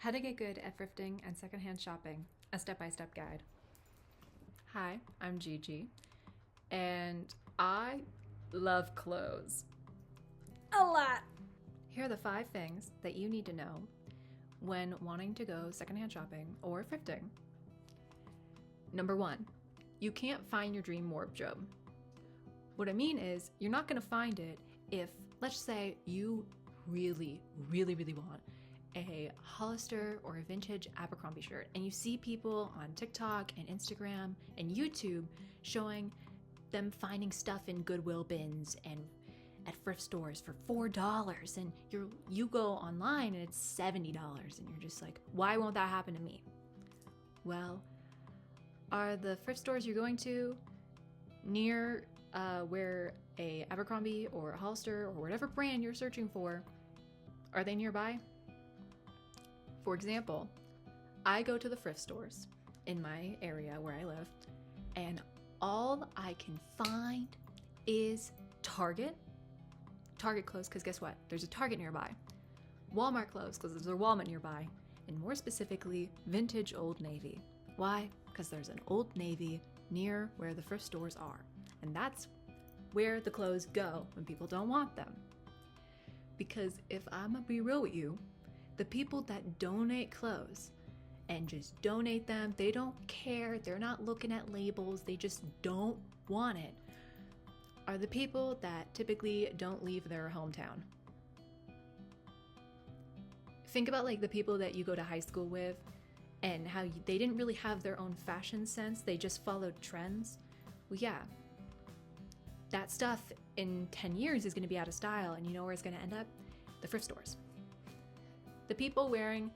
How to Get Good at Thrifting and Secondhand Shopping, a step-by-step guide. Hi, I'm Gigi, and I love clothes. A lot! Here are the 5 things that you need to know when wanting to go secondhand shopping or thrifting. Number 1, you can't find your dream wardrobe. What I mean is, you're not going to find it if, let's say, you really want a Hollister or a vintage Abercrombie shirt, and you see people on TikTok and Instagram and YouTube showing them finding stuff in Goodwill bins and at thrift stores for $4, and you go online and it's $70, and you're just like, why won't that happen to me? Well, are the thrift stores you're going to near where a Abercrombie or a Hollister or whatever brand you're searching for, are they nearby? For example, I go to the thrift stores in my area where I live, and all I can find is Target clothes, because guess what? There's a Target nearby. Walmart clothes, because there's a Walmart nearby. And more specifically, vintage Old Navy. Why? Because there's an Old Navy near where the thrift stores are. And that's where the clothes go when people don't want them. Because if I'm gonna be real with you, the people that donate clothes and just donate them, they don't care, they're not looking at labels, they just don't want it, are the people that typically don't leave their hometown. Think about like the people that you go to high school with and how they didn't really have their own fashion sense, they just followed trends. Well, yeah, that stuff in 10 years is going to be out of style, and you know where it's going to end up? The thrift stores. The people wearing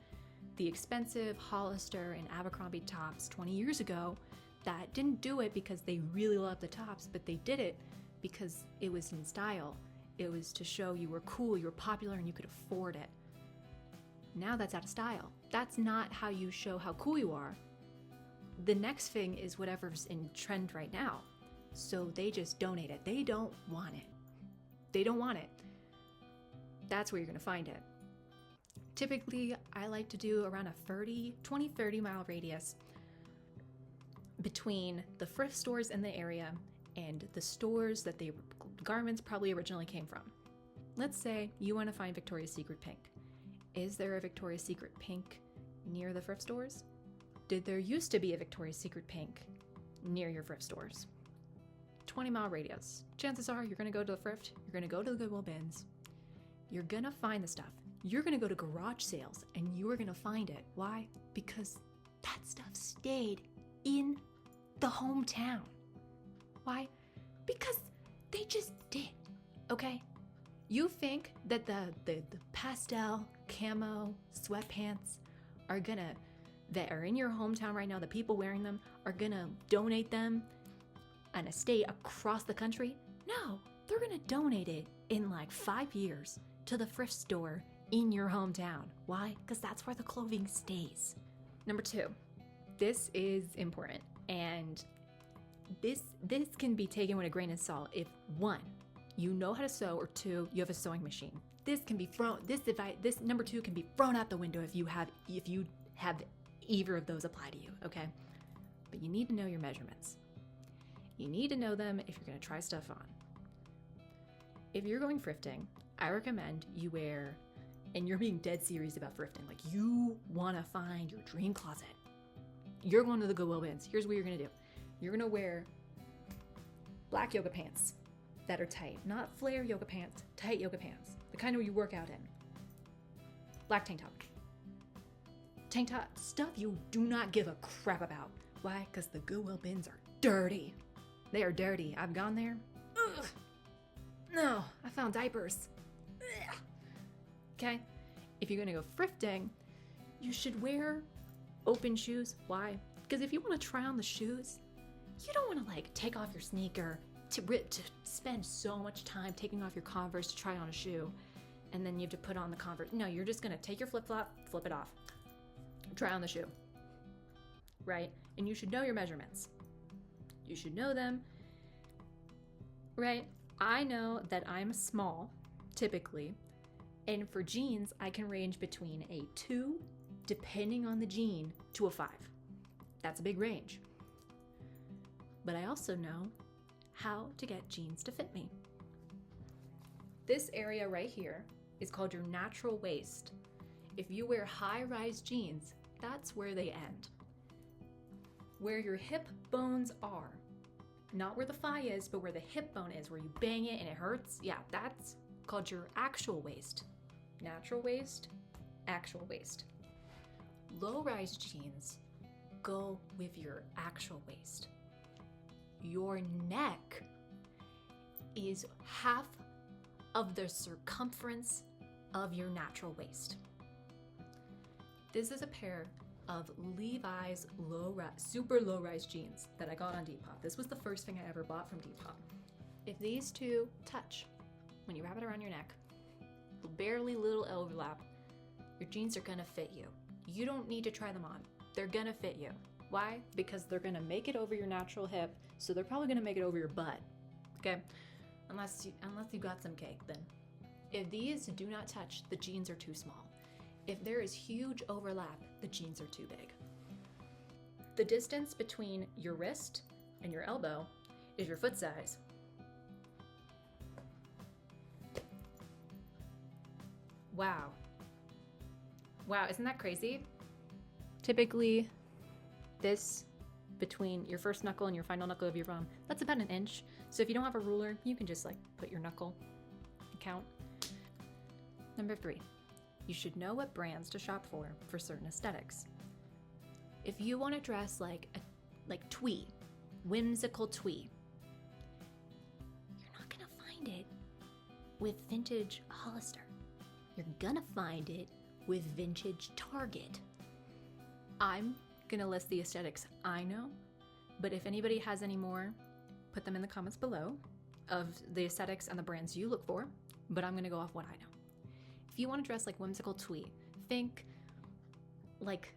the expensive Hollister and Abercrombie tops 20 years ago that didn't do it because they really loved the tops, but they did it because it was in style. It was to show you were cool, you were popular, and you could afford it. Now that's out of style. That's not how you show how cool you are. The next thing is whatever's in trend right now. So they just donate it. They don't want it. They don't want it. That's where you're going to find it. Typically, I like to do around a 20-30 mile radius between the thrift stores in the area and the stores that the garments probably originally came from. Let's say you want to find Victoria's Secret pink. Is there a Victoria's Secret pink near the thrift stores? Did there used to be a Victoria's Secret pink near your thrift stores? 20-mile radius. Chances are you're going to go to the thrift, you're going to go to the Goodwill bins, you're going to find the stuff. You're going to go to garage sales and you are going to find it. Why? Because that stuff stayed in the hometown. Why? Because they just did, okay? You think that the pastel camo sweatpants that are in your hometown right now, the people wearing them are gonna donate them an estate across the country? No, they're gonna donate it in like 5 years to the thrift store in your hometown. Why? Because that's where the clothing stays. Number 2, this is important, and this can be taken with a grain of salt if 1, you know how to sew, or 2, you have a sewing machine. This number 2 can be thrown out the window if you have either of those apply to you, okay? But you need to know your measurements. You need to know them if you're going to try stuff on. If you're going thrifting, I recommend you wear, and you're being dead serious about thrifting, like you want to find your dream closet. You're going to the Goodwill bins. Here's what you're going to do. You're going to wear black yoga pants that are tight, not flare yoga pants, tight yoga pants, the kind of you work out in. Black tank top. Tank top stuff you do not give a crap about. Why? Because the Goodwill bins are dirty. They are dirty. I've gone there. Ugh. No, I found diapers. Ugh. Okay? If you're going to go thrifting, you should wear open shoes. Why? Because if you want to try on the shoes, you don't want to like take off your sneaker to spend so much time taking off your Converse to try on a shoe, and then you have to put on the Converse. No, you're just going to take your flip-flop, flip it off, try on the shoe, right? And you should know your measurements. You should know them, right? I know that I'm small, typically, and for jeans, I can range between a 2 depending on the jean, to a 5. That's a big range. But I also know how to get jeans to fit me. This area right here is called your natural waist. If you wear high-rise jeans, that's where they end. Where your hip bones are, not where the thigh is, but where the hip bone is, where you bang it and it hurts, yeah, that's called your actual waist. Natural waist, actual waist. Low-rise jeans go with your actual waist. Your neck is half of the circumference of your natural waist. This is a pair of Levi's super low-rise jeans that I got on Depop. This was the first thing I ever bought from Depop. If these two touch, when you wrap it around your neck, barely little overlap, your jeans are gonna fit you. You don't need to try them on. They're gonna fit you. Why? Because they're gonna make it over your natural hip, so they're probably gonna make it over your butt, okay? Unless you got some cake, then. If these do not touch, the jeans are too small. If there is huge overlap, the jeans are too big. The distance between your wrist and your elbow is your foot size. Wow. Wow, isn't that crazy? Typically, this between your first knuckle and your final knuckle of your thumb, that's about an inch. So if you don't have a ruler, you can just like put your knuckle and count. Number 3, you should know what brands to shop for certain aesthetics. If you want to dress like twee, whimsical twee, you're not gonna find it with vintage Hollister. You're gonna find it with vintage Target. I'm gonna list the aesthetics I know, but if anybody has any more, put them in the comments below of the aesthetics and the brands you look for, but I'm gonna go off what I know. If you want to dress like whimsical twee, think like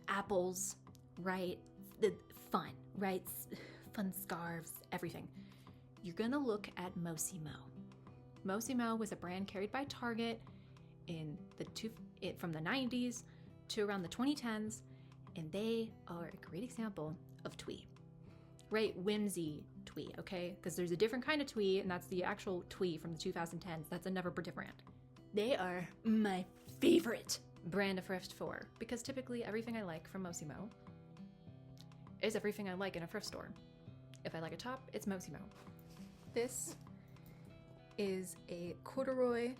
apples, right? The fun, right? Fun scarves, everything. You're gonna look at Mosimo. Mosimo was a brand carried by Target from the 90s to around the 2010s, and they are a great example of twee, right? Whimsy twee, okay? Because there's a different kind of twee, and that's the actual twee from the 2010s. That's a Never Pretty brand. They are my favorite brand to thrift for, because typically everything I like from Mosimo is everything I like in a thrift store. If I like a top, it's Mosimo. This is a corduroy,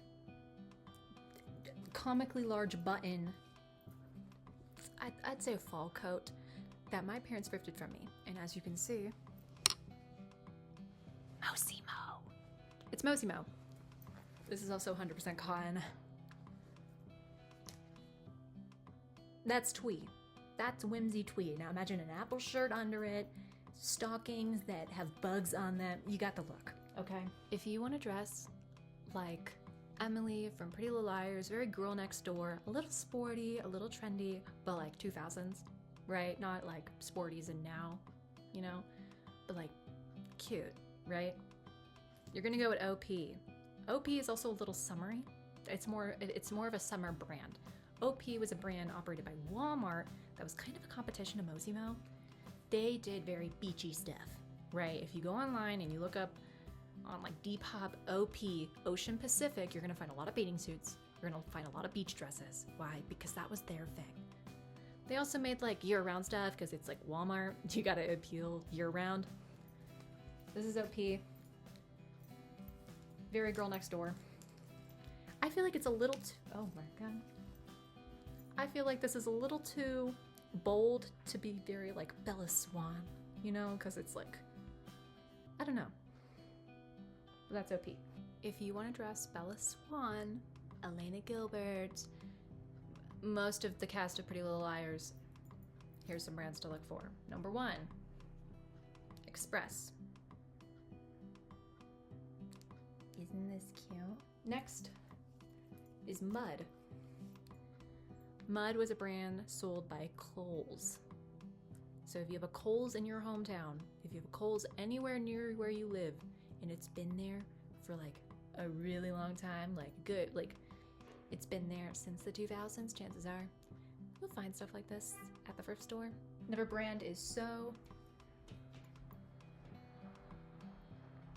comically large button, I'd say a fall coat, that my parents thrifted from me. And as you can see, Mosimo. It's Mosimo. This is also 100% cotton. That's twee. That's whimsy twee. Now imagine an apple shirt under it, stockings that have bugs on them. You got the look, okay? If you want to dress like Emily from Pretty Little Liars, very girl next door, a little sporty, a little trendy, but like 2000s, right? Not like sporties and now, you know, but like cute, right? You're gonna go with OP. OP is also a little summery. It's more of a summer brand. OP was a brand operated by Walmart that was kind of a competition to Mosimo. They did very beachy stuff, right? If you go online and you look up on like Depop, OP, Ocean Pacific, you're gonna find a lot of bathing suits. You're gonna find a lot of beach dresses. Why? Because that was their thing. They also made like year-round stuff because it's like Walmart. You gotta appeal year-round. This is OP. Very girl next door. I feel like it's a little oh my god. I feel like this is a little too bold to be very like Bella Swan, you know, because it's like, I don't know. But that's OP. If you want to dress Bella Swan, Elena Gilbert, most of the cast of Pretty Little Liars, here's some brands to look for. Number 1, Express. Isn't this cute? Next is Mud. Mud was a brand sold by Kohl's. So if you have a Kohl's in your hometown, if you have a Kohl's anywhere near where you live, and it's been there for like a really long time, like good, like it's been there since the 2000s, chances are, You'll find stuff like this at the thrift store. Another brand is So.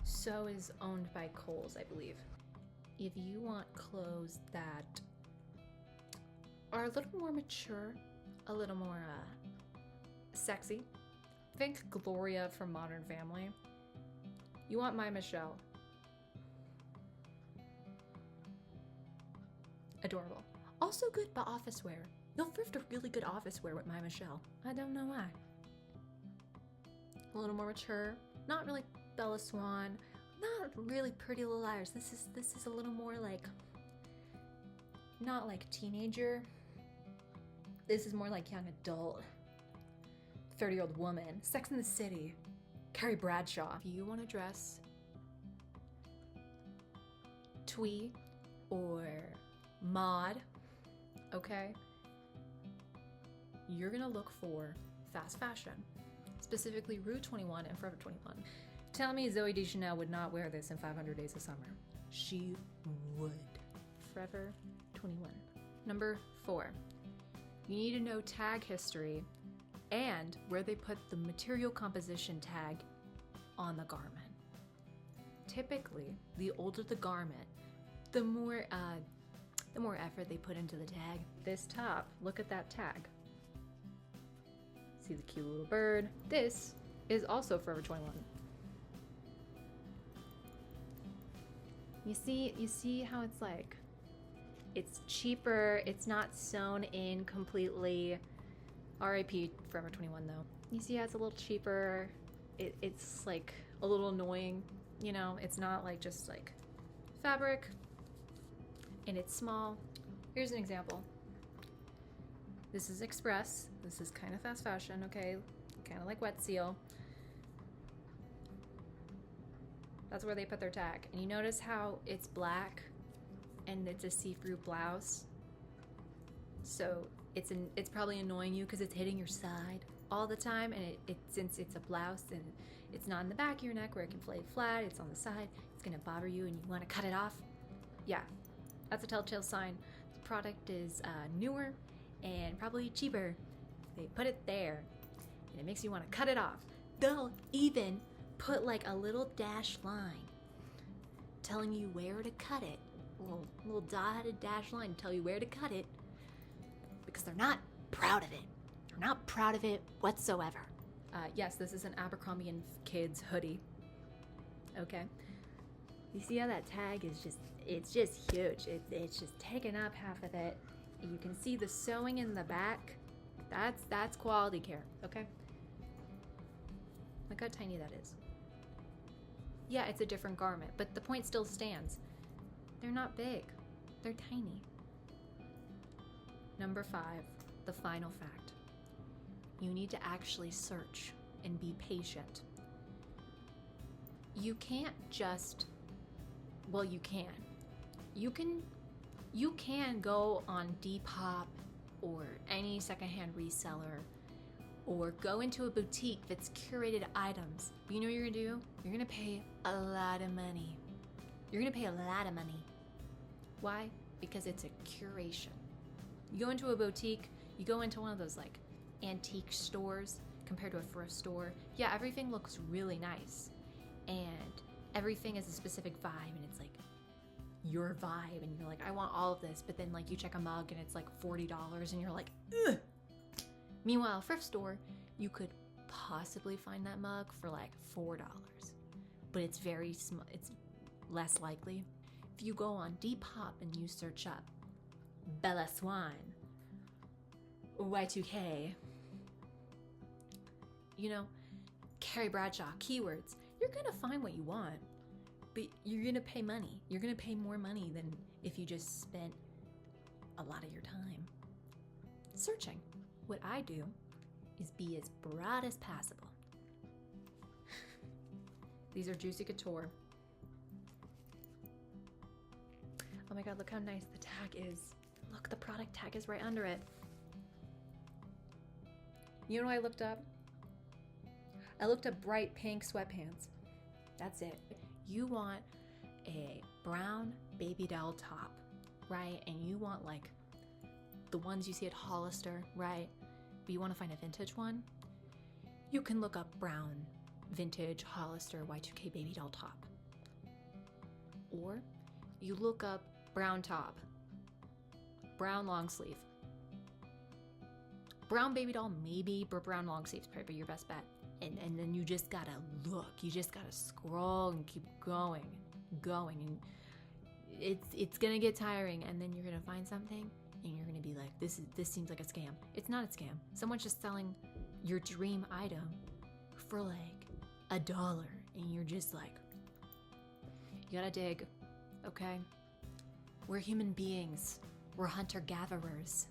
So is owned by Kohl's, I believe. If you want clothes that are a little more mature, a little more sexy, think Gloria from Modern Family. You want My Michelle. Adorable. Also good for office wear. You'll thrift a really good office wear with My Michelle. I don't know why. A little more mature. Not really Bella Swan. Not really Pretty Little Liars. This is a little more like, not like teenager. This is more like young adult. 30-year-old woman. Sex in the City. Carrie Bradshaw. If you want to dress twee or mod, okay, you're gonna look for fast fashion, specifically Rue 21 and Forever 21. Tell me Zooey Deschanel would not wear this in 500 Days of Summer. She would. Forever 21. Number 4, you need to know tag history and where they put the material composition tag on the garment. Typically, the older the garment, the more effort they put into the tag. This top, look at that tag. See the cute little bird? This is also Forever 21. You see how it's like, it's cheaper, it's not sewn in completely. RIP Forever 21 though. You see how it's a little cheaper, it's like a little annoying, you know, it's not like just like fabric, and it's small. Here's an example. This is Express, this is kind of fast fashion, okay, kind of like Wet Seal. That's where they put their tag. And you notice how it's black and it's a see-through blouse. So it's probably annoying you because it's hitting your side all the time, and since it's a blouse and it's not in the back of your neck where it can lay flat, it's on the side, it's gonna bother you and you wanna cut it off. Yeah, that's a telltale sign. The product is newer and probably cheaper. They put it there and it makes you wanna cut it off. They'll even put like a little dashed line telling you where to cut it. A little dotted dashed line to tell you where to cut it, because they're not proud of it. They're not proud of it whatsoever. Yes, this is an Abercrombie & Kids hoodie. Okay. You see how that tag is it's just huge. It's just taking up half of it. You can see the sewing in the back. That's quality care, okay? Look how tiny that is. Yeah, it's a different garment, but the point still stands. They're not big. They're tiny. Number 5, the final fact. You need to actually search and be patient. You can't just, well, you can. You can go on Depop or any secondhand reseller, or go into a boutique that's curated items. But you know what you're gonna do? You're gonna pay a lot of money. You're gonna pay a lot of money. Why? Because it's a curation. You go into a boutique, you go into one of those like antique stores compared to a thrift store. Yeah, everything looks really nice and everything is a specific vibe, and it's like your vibe, and you're like, I want all of this, but then like you check a mug and it's like $40 and you're like, ugh. Meanwhile, a thrift store, you could possibly find that mug for like $4, but it's very small, it's less likely. If you go on Depop and you search up Bella Swan, Y2K, you know, Carrie Bradshaw, keywords, you're gonna find what you want, but you're gonna pay money. You're gonna pay more money than if you just spent a lot of your time searching. What I do is be as broad as possible. These are Juicy Couture. Oh my God, look how nice the tag is. Look, the product tag is right under it. You know what I looked up? I looked up bright pink sweatpants. That's it. You want a brown baby doll top, right? And you want like the ones you see at Hollister, right? But you want to find a vintage one, you can look up brown vintage Hollister Y2K baby doll top. Or you look up brown top, brown long sleeve. Brown baby doll, maybe, but brown long sleeve's probably your best bet. And then you just gotta look. You just gotta scroll and keep going. And it's gonna get tiring, and then you're gonna find something and you're gonna be like, this seems like a scam. It's not a scam. Someone's just selling your dream item for like $1, and you're just like, you gotta dig, okay? We're human beings. We're hunter-gatherers.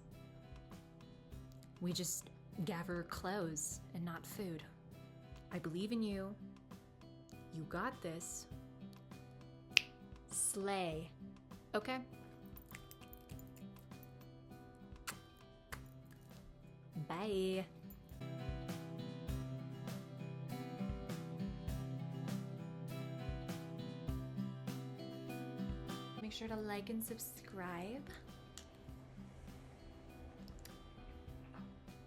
We just gather clothes and not food. I believe in you. You got this. Slay. Okay? Bye. Make sure to like and subscribe.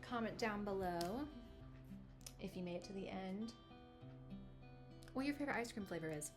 Comment down below if you made it to the end what your favorite ice cream flavor is.